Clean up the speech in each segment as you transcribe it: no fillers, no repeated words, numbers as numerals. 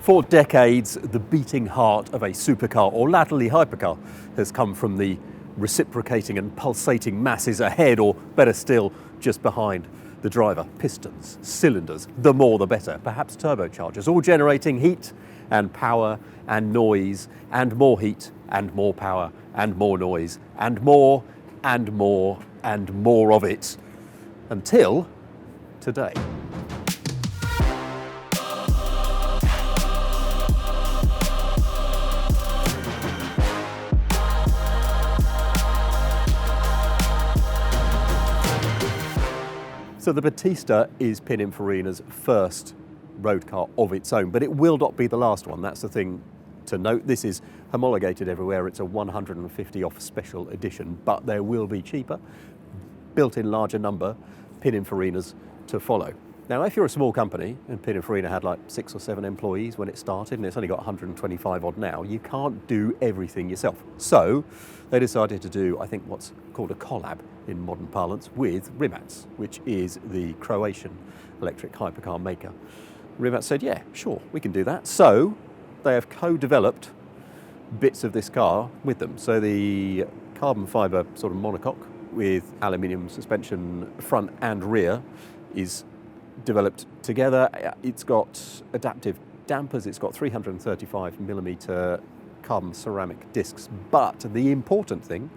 For decades, the beating heart of a supercar, or latterly hypercar, has come from the reciprocating and pulsating masses ahead, or better still, just behind the driver. Pistons, cylinders, the more the better, perhaps turbochargers, all generating heat and power and noise and more heat and more power and more noise and more and more and more of it, until today. So the Battista is Pininfarina's first road car of its own, but it will not be the last one. That's the thing to note. This is homologated everywhere. It's a 150 off special edition, but there will be cheaper, built in larger number Pininfarinas to follow. Now, if you're a small company, and Pininfarina had like 6 or 7 employees when it started, and it's only got 125 odd now, you can't do everything yourself. So they decided to do, I think, what's called a collab in modern parlance with Rimac, which is the Croatian electric hypercar maker. Rimac said, yeah, sure, we can do that. So they have co-developed bits of this car with them. So the carbon fibre sort of monocoque with aluminium suspension front and rear is developed together. It's got adaptive dampers, it's got 335mm carbon ceramic discs, but the important thing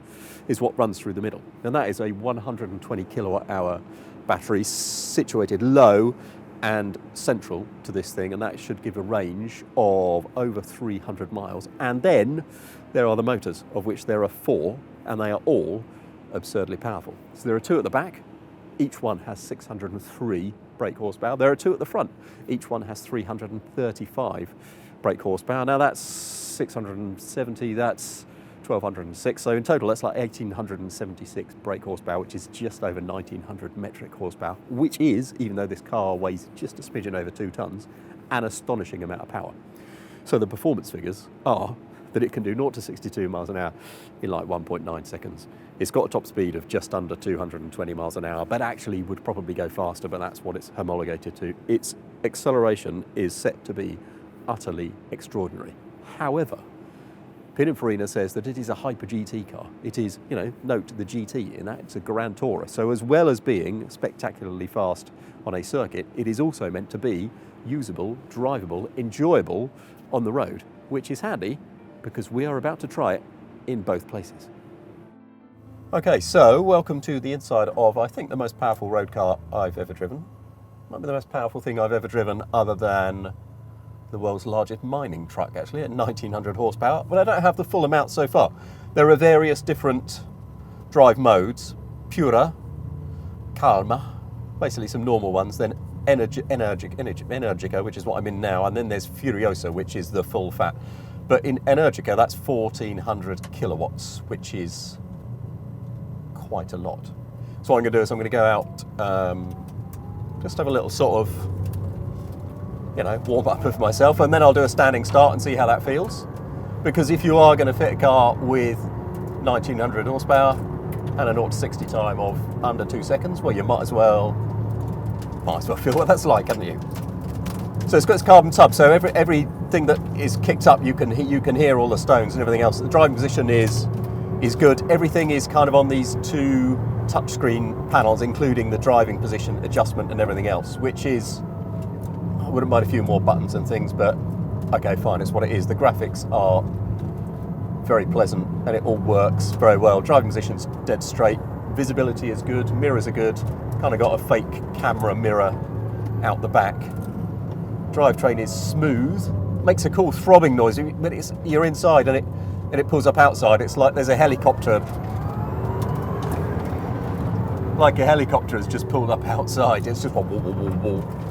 is what runs through the middle, and that is a 120 kilowatt hour battery situated low and central to this thing, and that should give a range of over 300 miles. And then there are the motors, of which there are 4, and they are all absurdly powerful. So there are 2 at the back, each one has 603 brake horsepower. There are 2 at the front, each one has 335 brake horsepower. Now that's 670, that's 1206, so in total that's like 1876 brake horsepower, which is just over 1900 metric horsepower, which is, even though this car weighs just a smidgen over 2 tons, an astonishing amount of power. So the performance figures are that it can do 0 to 62 miles an hour in like 1.9 seconds. It's got a top speed of just under 220 miles an hour, but actually would probably go faster, but that's what it's homologated to. Its acceleration is set to be utterly extraordinary. However, Pininfarina says that it is a hyper GT car. It is, note the GT in that, it's a Grand Tourer. So as well as being spectacularly fast on a circuit, it is also meant to be usable, drivable, enjoyable on the road, which is handy because we are about to try it in both places. Okay, so welcome to the inside of, I think, the most powerful road car I've ever driven. Might be the most powerful thing I've ever driven, other than the world's largest mining truck, actually, at 1900 horsepower, but I don't have the full amount so far. There are various different drive modes: Pura, Calma, basically some normal ones, then Energica, which is what I'm in now, and then there's Furiosa, which is the full fat. But in Energica, that's 1400 kilowatts, which is quite a lot. So what I'm going to do is I'm going to go out, just have a little sort of, warm up of myself, and then I'll do a standing start and see how that feels. Because if you are going to fit a car with 1900 horsepower and a 0 to 60 time of under 2 seconds, well, you might as well feel what that's like, haven't you? So it's got its carbon tub, so everything that is kicked up, you can hear all the stones and everything else. The driving position is good. Everything is kind of on these 2 touchscreen panels, including the driving position adjustment and everything else, which is, I wouldn't mind a few more buttons and things, but okay, fine, it's what it is. The graphics are very pleasant and it all works very well. Driving position's dead straight, visibility is good, mirrors are good, kind of got a fake camera mirror out the back. Drivetrain is smooth, makes a cool throbbing noise, but you're inside and it pulls up outside. It's like there's a helicopter, has just pulled up outside. It's just whoa, whoa, whoa, whoa, whoa.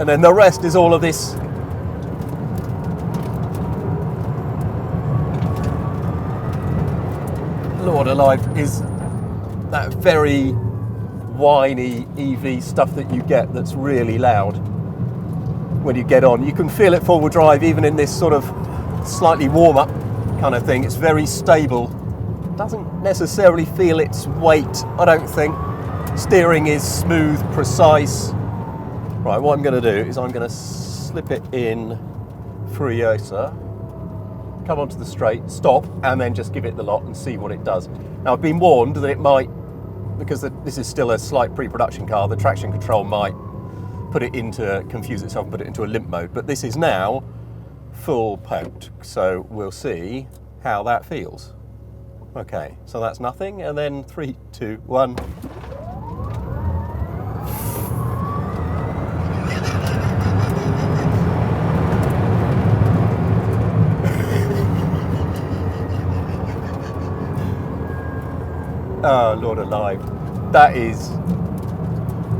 And then the rest is all of this Lord alive, is that very whiny EV stuff that you get that's really loud when you get on. You can feel it forward drive even in this sort of slightly warm up kind of thing. It's very stable. Doesn't necessarily feel its weight, I don't think. Steering is smooth, precise. Right, what I'm going to do is I'm going to slip it in Furiosa, come onto the straight, stop, and then just give it the lot and see what it does. Now, I've been warned that it might, because this is still a slight pre-production car, the traction control might confuse itself and put it into a limp mode, but this is now full poked, so we'll see how that feels. Okay, so that's nothing, and then 3, 2, 1. Oh, Lord alive. That is...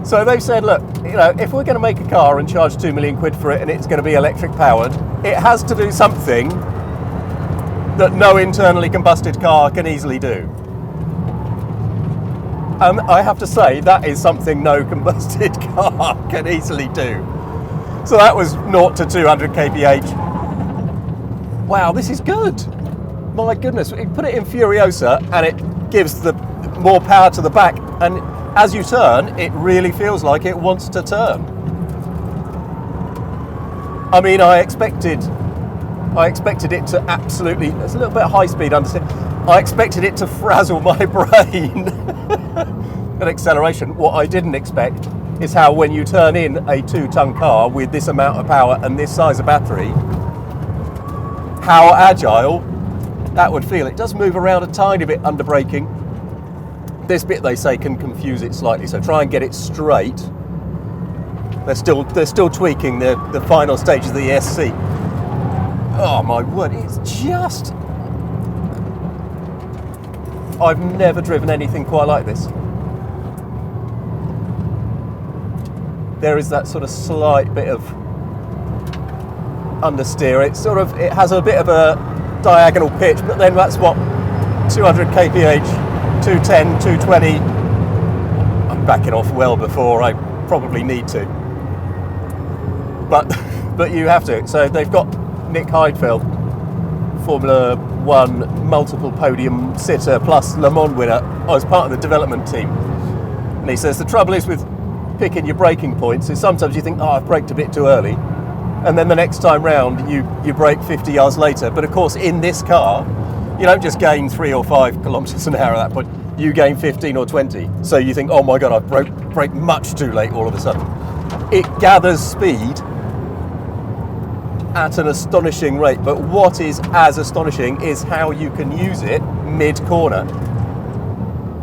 So they've said, look, you know, if we're going to make a car and charge 2 million quid for it and it's going to be electric powered, it has to do something that no internally combusted car can easily do. And I have to say, that is something no combusted car can easily do. So that was 0 to 200 kph. Wow, this is good. My goodness, you put it in Furiosa and it gives the more power to the back, and as you turn, it really feels like it wants to turn. I mean, I expected it to absolutely, it's a little bit high speed, understand. I expected it to frazzle my brain at acceleration. What I didn't expect is how when you turn in a 2-ton car with this amount of power and this size of battery, how agile that would feel. It does move around a tiny bit under braking. This bit, they say, can confuse it slightly, so try and get it straight. They're still tweaking the final stages of the ESC. Oh my word, it's just... I've never driven anything quite like this. There is that sort of slight bit of understeer. It has a bit of a diagonal pitch, but then that's what, 200 kph, 210, 220. I'm backing off well before I probably need to. But you have to. So they've got Nick Heidfeld, Formula One multiple podium sitter plus Le Mans winner, as part of the development team. And he says the trouble is with picking your braking points is sometimes you think, oh, I've braked a bit too early. And then the next time round, you brake 50 yards later. But of course, in this car, you don't just gain 3 or 5 kilometres an hour at that point. You gain 15 or 20. So you think, oh my God, I've braked much too late all of a sudden. It gathers speed at an astonishing rate. But what is as astonishing is how you can use it mid-corner.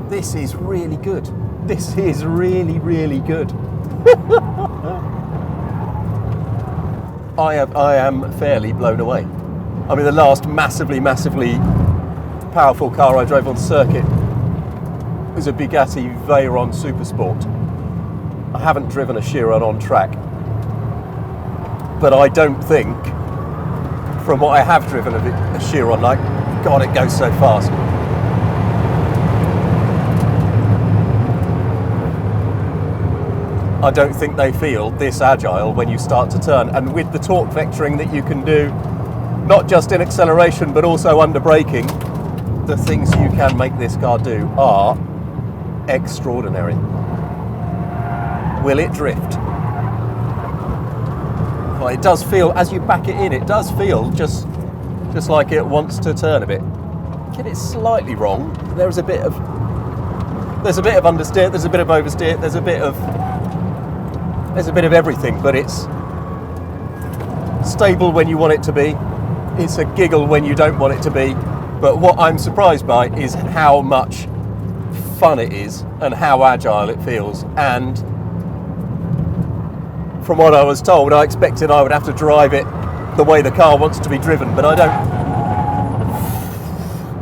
This is really good. This is really, really good. I am fairly blown away. I mean, the last massively powerful car I drove on circuit was a Bugatti Veyron Supersport. I haven't driven a Chiron on track, but I don't think, from what I have driven of it, a Chiron, like, God, it goes so fast. I don't think they feel this agile when you start to turn. And with the torque vectoring that you can do, not just in acceleration, but also under braking, the things you can make this car do are extraordinary. Will it drift? Well, it does feel, as you back it in, it does feel just like it wants to turn a bit. Get it slightly wrong. There's a bit of understeer, there's a bit of oversteer, there's a bit of everything, but it's stable when you want it to be. It's a giggle when you don't want it to be. But what I'm surprised by is how much fun it is and how agile it feels. And from what I was told, I expected I would have to drive it the way the car wants to be driven, but I don't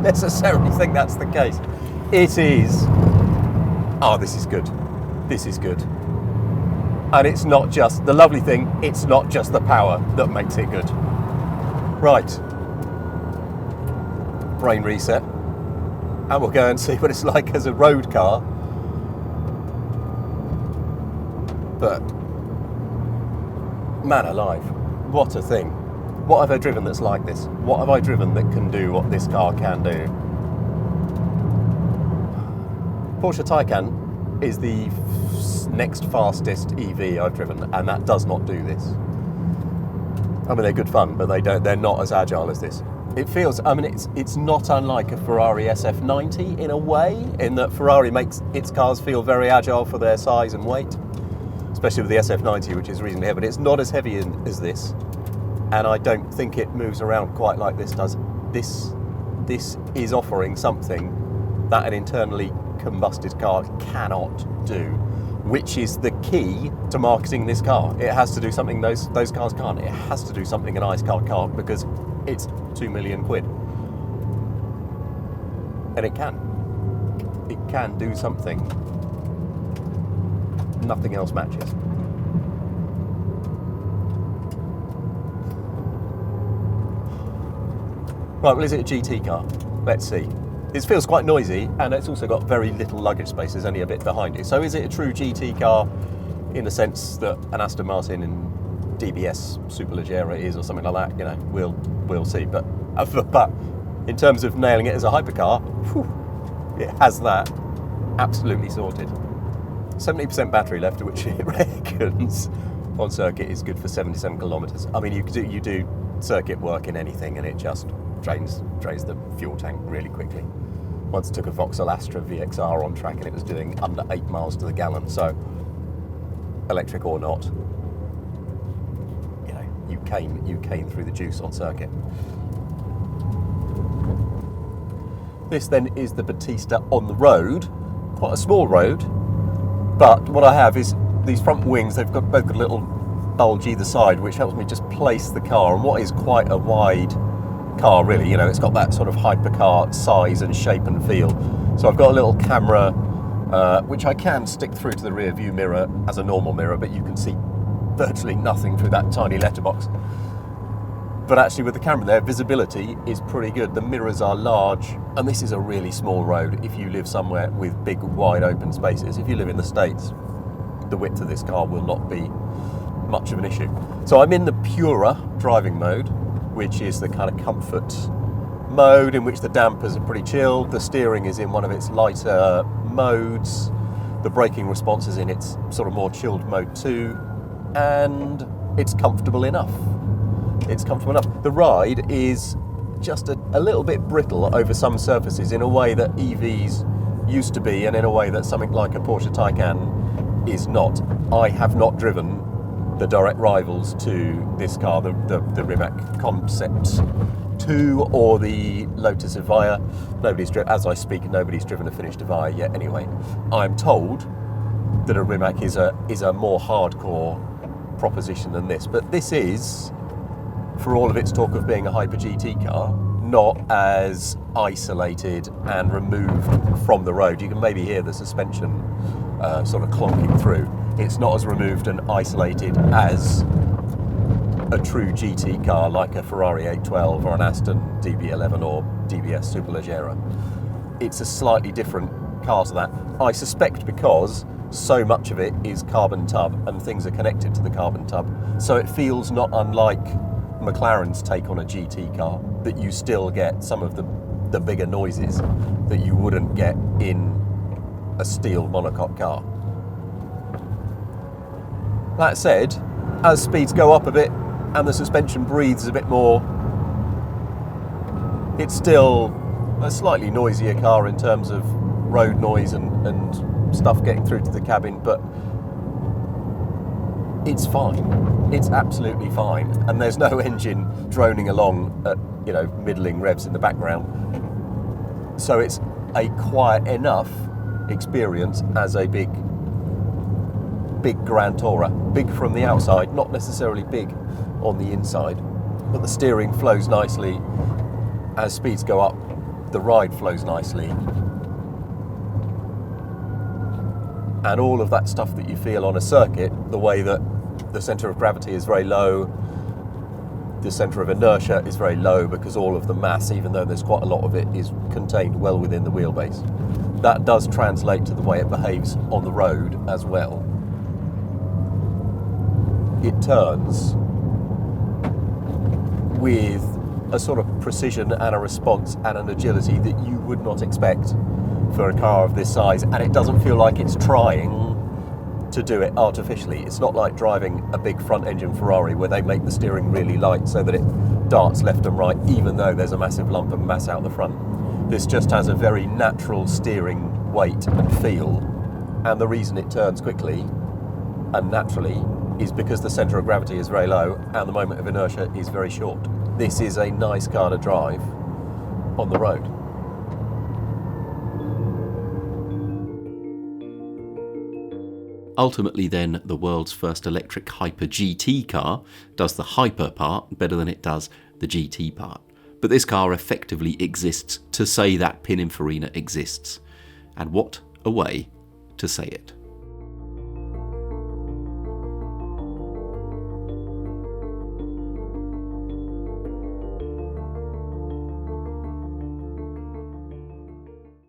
necessarily think that's the case. It is. Oh, this is good. This is good. And it's not just, the lovely thing, it's not just the power that makes it good. Right. Brain reset. And we'll go and see what it's like as a road car. But, man alive, what a thing. What have I driven that's like this? What have I driven that can do what this car can do? Porsche Taycan is the next fastest EV I've driven, and that does not do this. I mean, they're good fun, but they're not as agile as this. It feels, I mean, it's not unlike a Ferrari SF90 in a way, in that Ferrari makes its cars feel very agile for their size and weight, especially with the SF90, which is reasonably heavy. But it's not as heavy as this, and I don't think it moves around quite like this does. This is offering something that an internally combusted car cannot do, which is the key to marketing this car. It has to do something those cars can't. It has to do something an ICE car can't, because it's 2 million quid. And it can. It can do something nothing else matches. Right, well, is it a GT car? Let's see. It feels quite noisy, and it's also got very little luggage space. There's only a bit behind it. So is it a true GT car in the sense that an Aston Martin in DBS Superleggera is, or something like that? You know, we'll see. But in terms of nailing it as a hypercar, whew, it has that absolutely sorted. 70% battery left, which it reckons on circuit is good for 77 kilometres. I mean, you do circuit work in anything, and it just drains the fuel tank really quickly. Once took a Vauxhall Astra VXR on track, and it was doing under 8 miles to the gallon. So, electric or not, you know, you came through the juice on circuit. This then is the Battista on the road, quite a small road. But what I have is these front wings. They've both got a little bulge either side, which helps me just place the car on what is quite a wide car, really. You know, it's got that sort of hypercar size and shape and feel. So I've got a little camera, which I can stick through to the rear view mirror as a normal mirror, but you can see virtually nothing through that tiny letterbox. But actually with the camera there, visibility is pretty good. The mirrors are large, and this is a really small road if you live somewhere with big, wide open spaces. If you live in the States, the width of this car will not be much of an issue. So I'm in the purer driving mode, which is the kind of comfort mode in which the dampers are pretty chilled. The steering is in one of its lighter modes. The braking response is in its sort of more chilled mode too. And it's comfortable enough. It's comfortable enough. The ride is just a little bit brittle over some surfaces in a way that EVs used to be, and in a way that something like a Porsche Taycan is not. I have not driven the direct rivals to this car, the Rimac Concept 2 or the Lotus Evija. As I speak, nobody's driven a finished Evija yet anyway. I'm told that a Rimac is a more hardcore proposition than this, but this is, for all of its talk of being a hyper GT car, not as isolated and removed from the road. You can maybe hear the suspension sort of clonking through. It's not as removed and isolated as a true GT car like a Ferrari 812 or an Aston DB11 or DBS Superleggera. It's a slightly different car to that. I suspect because so much of it is carbon tub and things are connected to the carbon tub. So it feels not unlike McLaren's take on a GT car, that you still get some of the bigger noises that you wouldn't get in a steel monocoque car. That said, as speeds go up a bit and the suspension breathes a bit more, it's still a slightly noisier car in terms of road noise and stuff getting through to the cabin, but it's fine. It's absolutely fine. And there's no engine droning along at, you know, middling revs in the background. So it's a quiet enough experience as a big Grand Tourer. Big from the outside, not necessarily big on the inside. But the steering flows nicely. As speeds go up, the ride flows nicely. And all of that stuff that you feel on a circuit, the way that the centre of gravity is very low, the centre of inertia is very low because all of the mass, even though there's quite a lot of it, is contained well within the wheelbase. That does translate to the way it behaves on the road as well. It turns with a sort of precision and a response and an agility that you would not expect for a car of this size, and it doesn't feel like it's trying to do it artificially. It's not like driving a big front engine Ferrari where they make the steering really light so that it darts left and right even though there's a massive lump of mass out the front. This just has a very natural steering weight and feel, and the reason it turns quickly and naturally is because the centre of gravity is very low and the moment of inertia is very short. This is a nice car to drive on the road. Ultimately then, the world's first electric hyper GT car does the hyper part better than it does the GT part. But this car effectively exists to say that Pininfarina exists. And what a way to say it.